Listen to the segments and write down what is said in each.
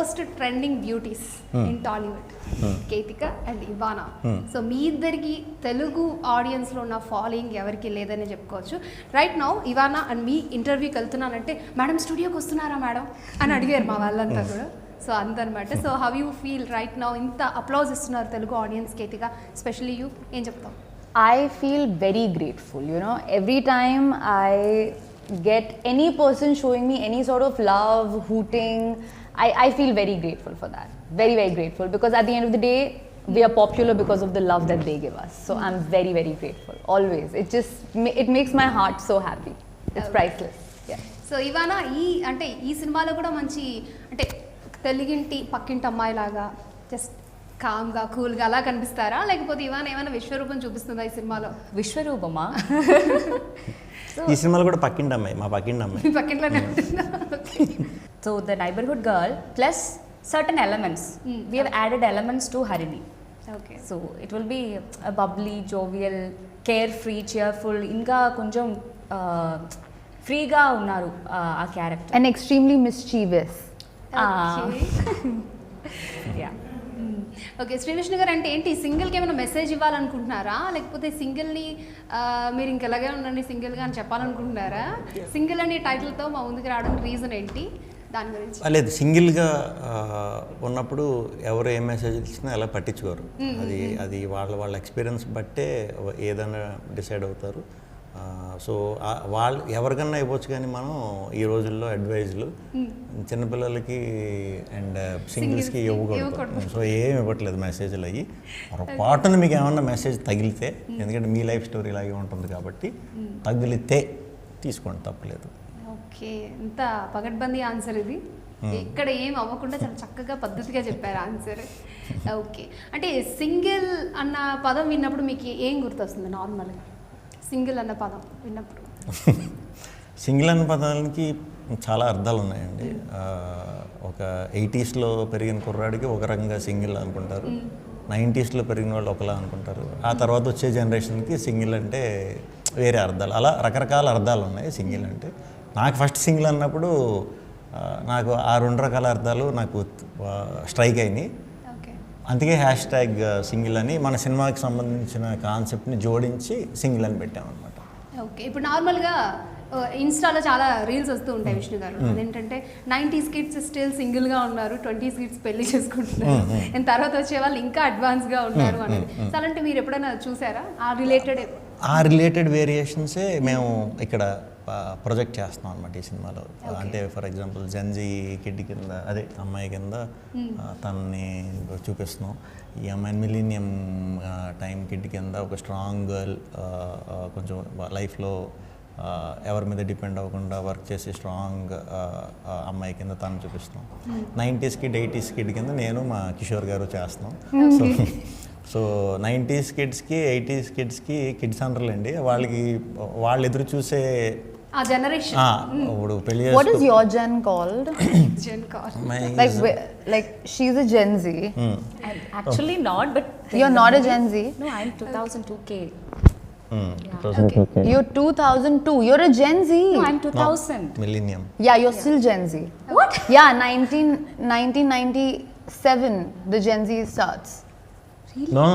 Most trending beauties in Tollywood, Ketika and Ivana. So మీ ఇద్దరికి తెలుగు ఆడియన్స్లో ఉన్న ఫాలోయింగ్ ఎవరికి లేదని చెప్పుకోవచ్చు. రైట్ నౌ ఇవానా అండ్ మీ ఇంటర్వ్యూకి వెళ్తున్నానంటే మేడం స్టూడియోకి వస్తున్నారా మేడం అని అడిగారు మా వాళ్ళంతా కూడా. సో అందనమాట. So how you feel right now? ఇంత అప్లాజ్ ఇస్తున్నారు Telugu audience, Ketika specially you, ఏం చెప్తాం? I feel very grateful, you know, every time I get any person showing me any sort of love, hooting, I feel very grateful for that. Very, very grateful, because at the end of the day, we are popular because of the love that they give us. So I'm very, very grateful, always. It makes my heart so happy. It's priceless. Yeah. So Ivana ఈ సినిమాలో కూడా మంచి అంటే తెలుగింటి పక్కింటి అమ్మాయి లాగా just కామ్గా కూల్గా అలా కనిపిస్తారా, లేకపోతే ఇవాన్ ఏమైనా విశ్వరూపం చూపిస్తుందా ఈ సినిమాలో? విశ్వరూపమా? ఈ సినిమాలో కూడా పక్కింటి అమ్మాయి, మా పక్కింటి అమ్మాయి. పక్కింట్లోనే ఉంటుందా? So the neighborhood girl plus certain elements. We have added elements to Harini. Okay. So it will be a bubbly, jovial, carefree, cheerful. ఇంకా కొంచెం ఫ్రీగా ఉన్నారు ఆ character. And extremely mischievous. Yeah. Okay, Srivishnu గారు అంటే ఏంటి, సింగిల్కి ఏమైనా మెసేజ్ ఇవ్వాలనుకుంటున్నారా, లేకపోతే సింగిల్ని మీరు ఇంకెలాగే ఉండండి సింగిల్గా అని చెప్పాలనుకుంటున్నారా? సింగిల్ అనే టైటిల్తో మా ముందుకు రావడానికి రీజన్ ఏంటి, దాని గురించి? లేదు, సింగిల్గా ఉన్నప్పుడు ఎవరు ఏ మెసేజ్ ఇచ్చినా ఎలా పట్టించుకోరు. అది వాళ్ళ ఎక్స్పీరియన్స్ బట్టే ఏదైనా డిసైడ్ అవుతారు. సో వాళ్ళు ఎవరికన్నా ఇవ్వచ్చు, కానీ మనం ఈ రోజుల్లో అడ్వైజ్లు చిన్నపిల్లలకి అండ్ సింగిల్స్కి ఇవ్వకూడదు. సో ఏమి ఇవ్వట్లేదు మెసేజ్లు అయ్యి. పొరపాటున మీకు ఏమన్నా మెసేజ్ తగిలితే, ఎందుకంటే మీ లైఫ్ స్టోరీ ఇలాగే ఉంటుంది కాబట్టి తగిలితే తీసుకోండి, తప్పలేదు. ఓకే, ఎంత పగడ్బందీ ఆన్సర్ ఇది. ఇక్కడ ఏం అవ్వకుండా చాలా చక్కగా పద్ధతిగా చెప్పారు ఆన్సర్. ఓకే, అంటే సింగిల్ అన్న పదం విన్నప్పుడు మీకు ఏం గుర్తొస్తుంది నార్మల్గా? సింగిల్ అన్న పదం విన్నప్పుడు సింగిల్ అన్న పదానికి చాలా అర్థాలు ఉన్నాయండి. ఒక 80s పెరిగిన కుర్రాడికి ఒక రకంగా సింగిల్ అనుకుంటారు, 90s పెరిగిన వాళ్ళు ఒకలా అనుకుంటారు, ఆ తర్వాత వచ్చే జనరేషన్కి సింగిల్ అంటే వేరే అర్థాలు, అలా రకరకాల అర్థాలు ఉన్నాయి సింగిల్ అంటే. నాకు ఫస్ట్ సింగిల్ అన్నప్పుడు నాకు ఆ 2 రకాల అర్థాలు నాకు స్ట్రైక్ అయినాయి. అందుకే హ్యాష్ట్యాగ్ సింగిల్ అని మన సినిమాకి సంబంధించిన కాన్సెప్ట్ని జోడించి సింగిల్ అని పెట్టామన్నమాట. ఓకే, ఇప్పుడు నార్మల్గా ఇన్స్టాలో చాలా రీల్స్ వస్తూ ఉంటాయి విష్ణు గారు, అదేంటంటే 90s కిడ్స్ స్టిల్ సింగిల్గా ఉన్నారు, 20s కిడ్స్ పెళ్లి చేసుకుంటున్నారు, అండ్ తర్వాత వచ్చే వాళ్ళు ఇంకా అడ్వాన్స్గా ఉన్నారు అనేది. సో అలాంటి మీరు ఎప్పుడైనా చూసారా? ఆ రిలేటెడ్ వేరియేషన్సే మేము ఇక్కడ ప్రొజెక్ట్ చేస్తున్నాం అనమాట ఈ సినిమాలో. అంటే ఫర్ ఎగ్జాంపుల్ జెన్జీ కిడ్ కింద, అదే అమ్మాయి కింద తనని చూపిస్తున్నాం. ఈ అమ్మాయిని మిలీనియం టైం కిడ్ కింద ఒక స్ట్రాంగ్ గర్ల్, కొంచెం లైఫ్లో ఎవరి మీద డిపెండ్ అవ్వకుండా వర్క్ చేసి స్ట్రాంగ్ అమ్మాయి కింద తను చూపిస్తున్నాం. 90s కిడ్ 80s కిడ్ కింద నేను మా కిషోర్ గారు చేస్తున్నాం. సో 90s కిడ్స్కి 80s కిడ్స్కి కిడ్స్ అంటారులేండి, వాళ్ళు ఎదురు చూసే జనరేషన్. ఇప్పుడు పెళ్లి. What is your gen called? Gen called. Like she's a Gen Z. Actually not, but you're not a Gen Z. No, I'm 2002 K. You're 2002. You're a Gen Z. No, I'm 2000. Millennium. Yeah, you're still Gen Z. What? Yeah, 1997 the Gen Z starts. No.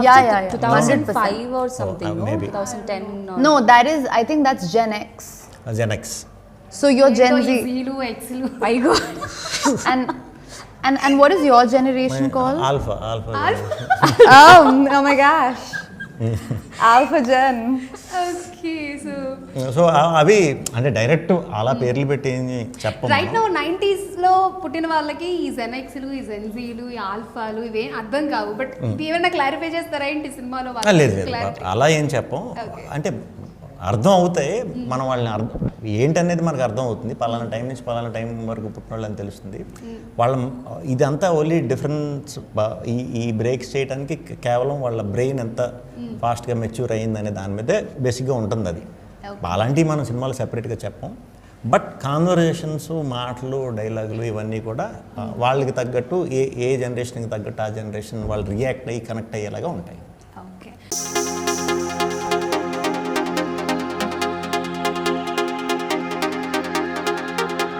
Yeah. 2005 or something. Oh, maybe. 2010. No, that is, I think that's Gen X. Gen X. So you're Gen Z. My God. And what is your generation called? Alpha. Oh my gosh. Alpha Gen. Okay, so అవి అంటే direct అలా పేర్లు పెట్టి చెప్పండి. Right now 90s పుట్టిన వాళ్ళకి ఈ జెన్ఎక్స్లు, ఈ జెన్జీలు, ఈ ఆల్ఫాలు ఇవేం అర్థం కావు. బట్ ఏమైనా క్లారిఫై చేస్తారా ఏంటి సినిమాలో? లేదు, అలా ఏం చెప్పం. అంటే అర్థం అవుతాయి, మనం వాళ్ళని ఏంటనేది మనకు అర్థం అవుతుంది. పలానా టైం నుంచి పలానా టైం వరకు పుట్టిన వాళ్ళని తెలుస్తుంది. వాళ్ళ ఇదంతా ఓన్లీ డిఫరెన్స్ ఈ బ్రేక్స్ చేయడానికి కేవలం వాళ్ళ బ్రెయిన్ ఎంత ఫాస్ట్గా మెచ్యూర్ అయ్యిందనే దాని మీదే బేసిక్గా ఉంటుంది. అది అలాంటివి మనం సినిమాలో సెపరేట్గా చెప్పం. బట్ కాన్వర్జేషన్స్, మాటలు, డైలాగులు ఇవన్నీ కూడా వాళ్ళకి తగ్గట్టు ఏ జనరేషన్కి తగ్గట్టు ఆ జనరేషన్ వాళ్ళు రియాక్ట్ అయ్యి కనెక్ట్ అయ్యేలాగా ఉంటాయి.